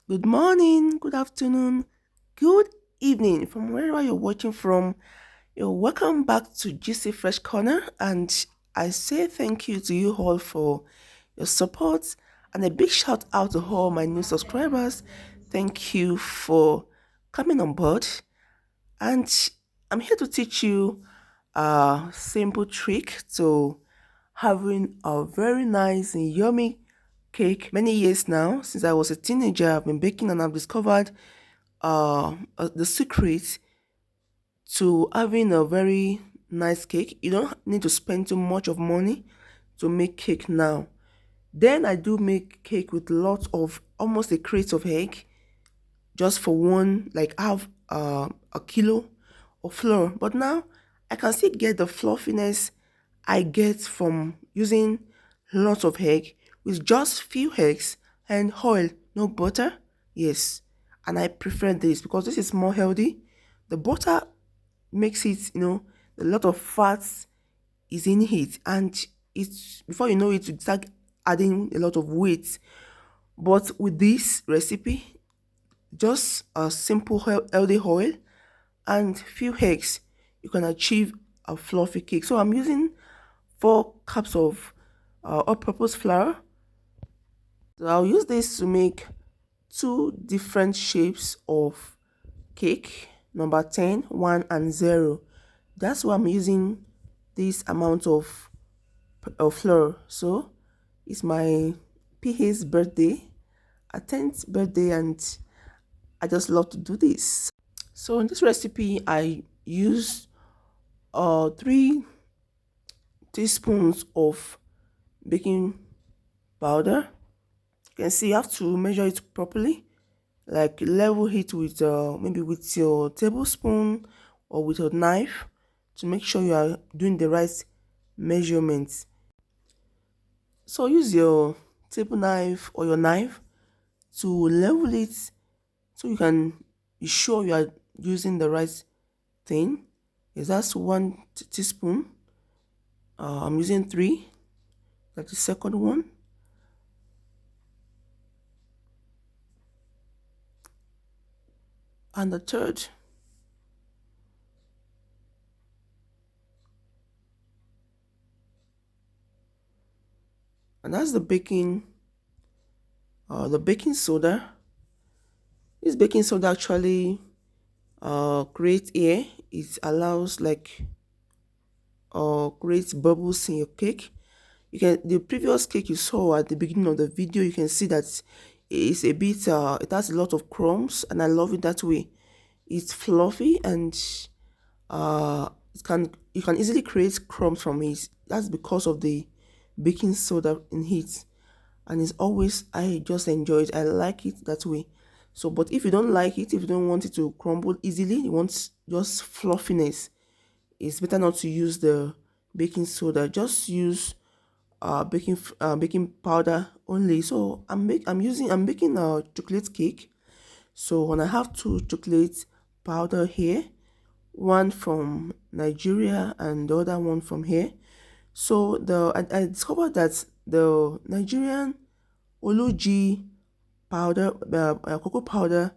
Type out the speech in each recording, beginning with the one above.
Good morning, good afternoon, good evening from wherever you're watching from. You're welcome back to GC Fresh Corner, and I say thank you to you all for your support and a big shout out to all my new subscribers. Thank you for coming on board, and I'm here to teach you a simple trick to having a very nice and yummy cake. Many years now, since I was a teenager, I've been baking and I've discovered the secret to having a very nice cake. You don't need to spend too much of money to make cake now. Then I do make cake with lots of almost a crate of egg just for one, like have a kilo of flour. But now I can still get the fluffiness I get from using lots of egg with just few eggs and oil, no butter. Yes, and I prefer this because this is more healthy. The butter makes it, a lot of fats is in it, and it's before you know it, you start adding a lot of weight. But with this recipe, just a simple healthy oil and few eggs, you can achieve a fluffy cake. So I'm using 4 cups of all-purpose flour. So I'll use this to make two different shapes of cake, number 10, 1 and 0. That's why I'm using this amount of flour. So it's my PA's birthday, a 10th birthday, and I just love to do this. So in this recipe, I use 3 teaspoons of baking powder. You can see you have to measure it properly, like level it with maybe with your tablespoon or with your knife to make sure you are doing the right measurements. So use your table knife or your knife to level it so you can be sure you are using the right thing. Yes, that's 1 teaspoon. I'm using 3. That's the second one. And the third. And that's the baking soda. This baking soda actually creates air. It allows like creates bubbles in your cake. You can the previous cake you saw at the beginning of the video, you can see that it's a bit it has a lot of crumbs, and I love it that way. It's fluffy, and you can easily create crumbs from it. That's because of the baking soda in it, and it's always I just enjoy it. I like it that way. So, but if you don't like it, if you don't want it to crumble easily, you want just fluffiness, it's better not to use the baking soda. Just use baking powder only. So I'm making a chocolate cake. So when I have 2 chocolate powder here, one from Nigeria and the other one from here. So I discovered that the Nigerian Ology powder, cocoa powder,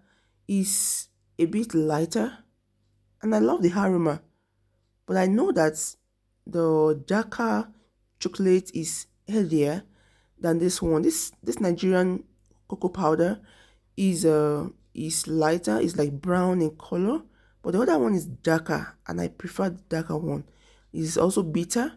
is a bit lighter, and I love the aroma. But I know that the darker chocolate is healthier than this one. This Nigerian cocoa powder is lighter, is like brown in color, but the other one is darker, and I prefer the darker one. It's also bitter.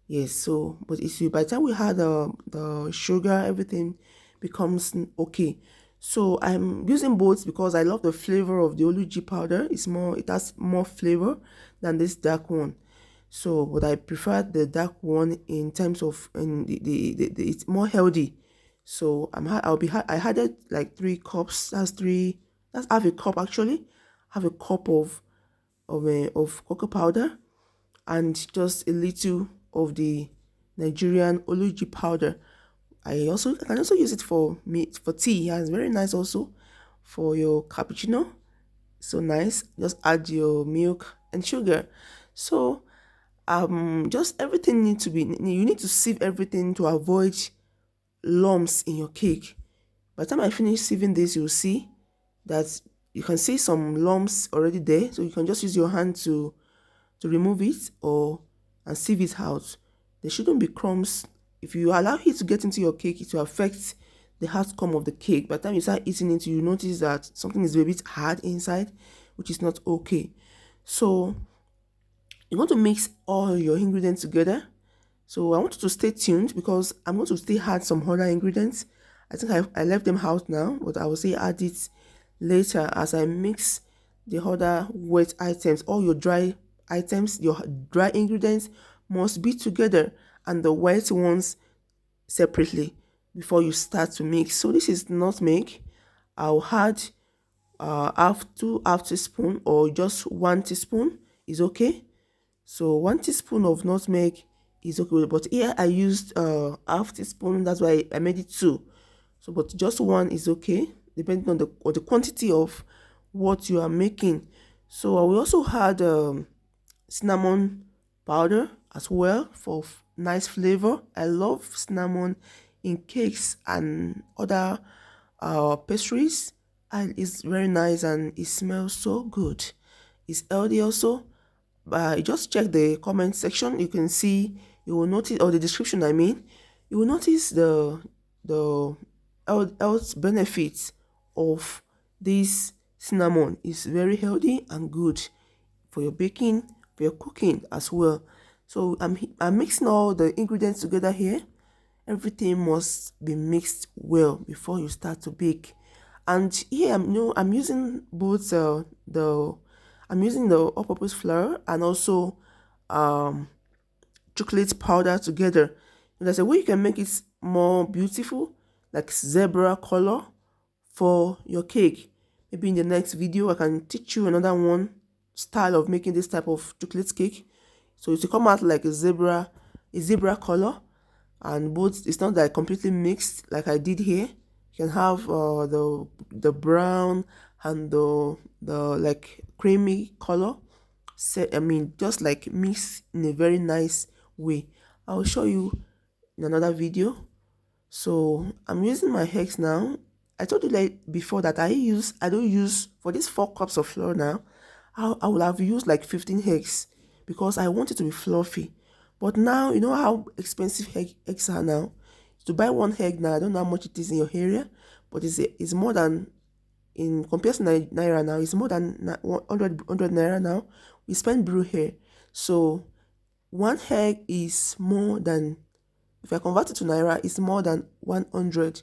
Yes, so but it's by the time we had the sugar, everything becomes okay. So I'm using both because I love the flavor of the Oluji powder. It has more flavor than this dark one. So, but I prefer the dark one in terms of and it's more healthy. So I added like 3 cups. That's three. That's half a cup actually. Have a cup of cocoa powder and just a little of the Nigerian Oluji powder. I can also use it for for tea. Yeah, it's very nice also for your cappuccino. So nice. Just add your milk and sugar. So just everything you need to sieve everything to avoid lumps in your cake. By the time I finish sieving this, you'll see that you can see some lumps already there. So you can just use your hand to remove it or and sieve it out. There shouldn't be crumbs. If you allow it to get into your cake, it will affect the outcome of the cake. By the time you start eating it, you notice that something is a bit hard inside, which is not okay. So you want to mix all your ingredients together. So I want you to stay tuned because I'm going to still add some other ingredients. I think I left them out now, but I will still add it later as I mix the other wet items. All your dry items, your dry ingredients must be together and the wet ones separately before you start to mix. So this is nutmeg. I'll add half teaspoon or just 1 teaspoon is okay. So 1 teaspoon of nutmeg is okay, but here I used half teaspoon. That's why I made it two. So, but just one is okay, depending on the quantity of what you are making. So I will also add cinnamon powder as well for nice flavor. I love cinnamon in cakes and other pastries, and it's very nice and it smells so good. It's healthy also. Just check the comment section. You can see, you will notice, or the description I mean, you will notice the health benefits of this cinnamon. It's very healthy and good for your baking, for your cooking as well. So I'm mixing all the ingredients together here. Everything must be mixed well before you start to bake. And here I'm using both the I'm using the all-purpose flour and also um chocolate powder together. There's a way you can make it more beautiful, like zebra color for your cake. Maybe in the next video I can teach you another one style of making this type of chocolate cake. So it will come out like a zebra color, and both, it's not like completely mixed like I did here. You can have the brown and the like creamy color. Just like mix in a very nice way. I'll show you in another video. So I'm using my eggs now. I told you like before that I don't use for these 4 cups of flour now. I will have used like 15 eggs because I want it to be fluffy. But now you know how expensive eggs are now. To buy one egg now, I don't know how much it is in your area, but it's more than, in comparison to naira now, it's more than 100 naira now. We spend brew here. So one egg is more than, if I convert it to naira, it's more than 100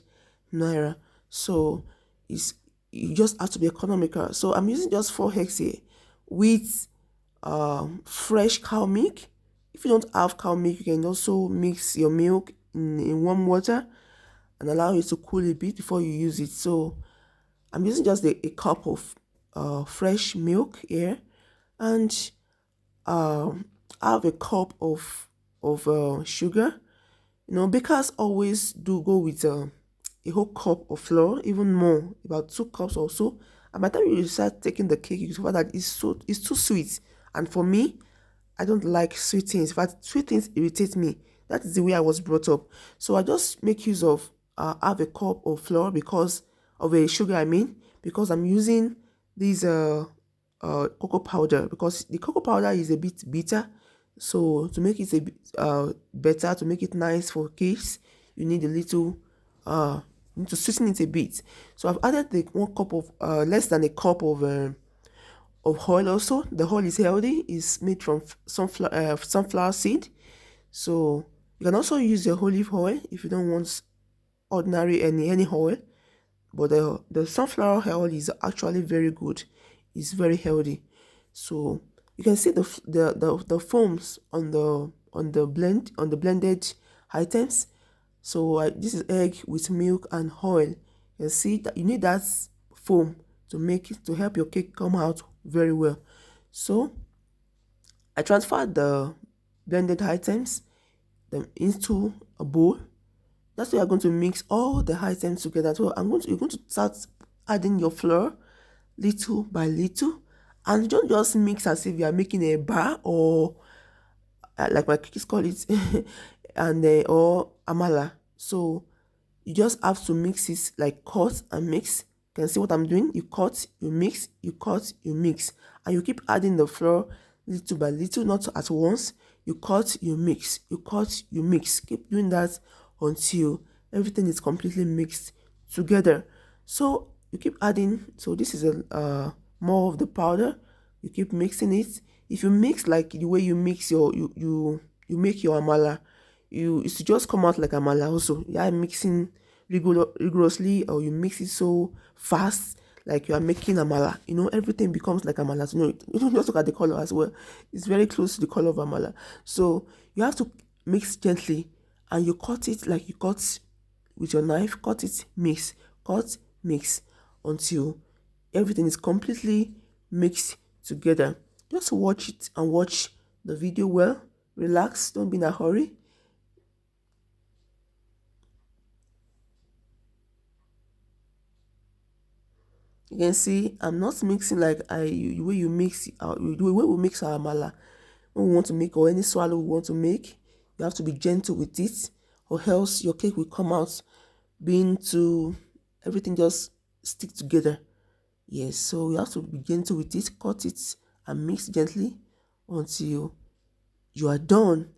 naira. So it's, you just have to be economical. So I'm using just 4 eggs here with fresh cow milk. If you don't have cow milk, you can also mix your milk in warm water and allow it to cool a bit before you use it. So I'm using just a cup of fresh milk here, and I have a cup of sugar. Bakers always do go with a whole cup of flour, even more, about 2 cups or so. And by the time you start taking the cake, you discover that it's too sweet. And for me, I don't like sweet things. In fact, sweet things irritate me. That is the way I was brought up. So I just make use of have a cup of flour because of a sugar. Because I'm using this cocoa powder, because the cocoa powder is a bit bitter. So to make it a bit better, to make it nice for cakes, you need a little you need to sweeten it a bit. So I've added the 1 cup of less than a cup of oil. Also, the oil is healthy. It's made from sunflower seed. So you can also use your olive oil if you don't want ordinary any oil. But the sunflower oil is actually very good. It's very healthy. So you can see the foams on the blended items. So this is egg with milk and oil. You can see that you need that foam to help your cake come out very well. So I transferred the blended items into a bowl. That's why you're going to mix all the items together. So you're going to start adding your flour little by little, and you don't just mix as if you are making a bar, or like my cookies call it, and or amala. So You just have to mix it, like cut and mix. You can see what I'm doing. You cut, you mix, you cut, you mix, and you keep adding the flour little by little, not at once. You cut, you mix, you cut, you mix. Keep doing that until everything is completely mixed together. So you keep adding. So this is a more of the powder. You keep mixing it. If you mix like the way you mix your you make your amala, it's just come out like amala also. Yeah, mixing rigorously, or you mix it so fast like you are making amala. Everything becomes like amala. You don't just look at the color as well. It's very close to the color of amala. So you have to mix gently, and you cut it like you cut with your knife. Cut it, mix, cut, mix, until everything is completely mixed together. Just watch it and watch the video well. Relax, don't be in a hurry. You can see I'm not mixing like the way you mix the way we mix our mala. When we want to make, or any swallow we want to make, you have to be gentle with it, or else your cake will come out being too, everything just stick together. Yes, so you have to be gentle with it, cut it and mix gently until you are done.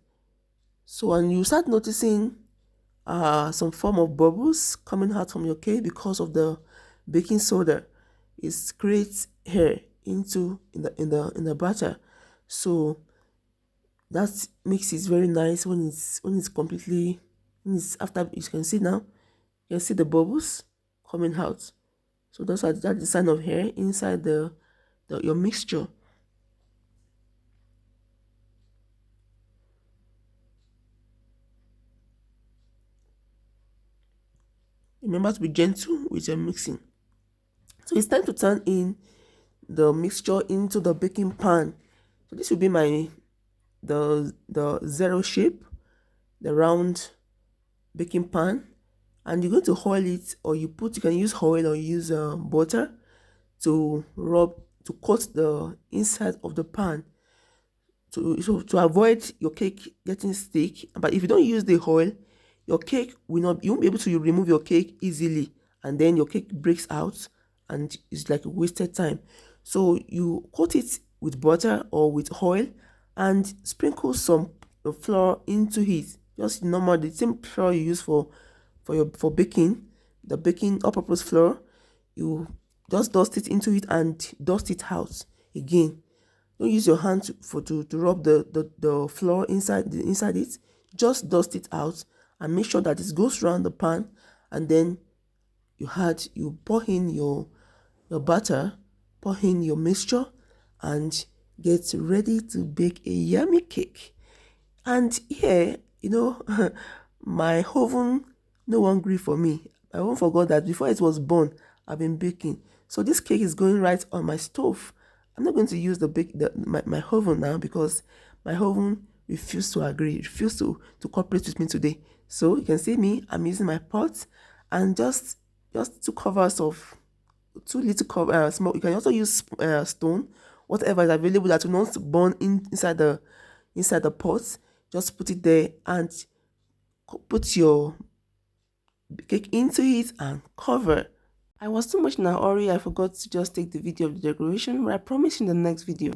So when you start noticing some form of bubbles coming out from your cake because of the baking soda, it creates hair in the batter. So that makes it very nice when it's completely, when it's after. You can see now, you can see the bubbles coming out. So that's the sign of hair inside your mixture. Remember to be gentle with your mixing. So it's time to turn in the mixture into the baking pan. So this will be the zero shape, the round baking pan, and you're going to oil it, or you can use oil or use butter to coat the inside of the pan, to avoid your cake getting stick. But if you don't use the oil, your cake will not you won't be able to remove your cake easily, and then your cake breaks out and it's like a wasted time. So you coat it with butter or with oil, and sprinkle some flour into it. Just normal, the same flour you use for baking, the baking all-purpose flour. You just dust it into it and dust it out again. Don't use your hand to rub the flour inside it. Just dust it out and make sure that it goes around the pan, and then you pour in your butter, pour in your mixture, and get ready to bake a yummy cake. And here, my oven no one gree for me. I won't forgot that before it was born, I've been baking. So this cake is going right on my stove. I'm not going to use my oven now, because my oven refused to agree, refused to cooperate with me today. So you can see me, I'm using my pot, and just two covers of two little cover small. You can also use stone, whatever is available that will not burn inside the pot. Just put it there and put your cake into it and cover. I was too much in a hurry, I forgot to just take the video of the decoration, but I promise in the next video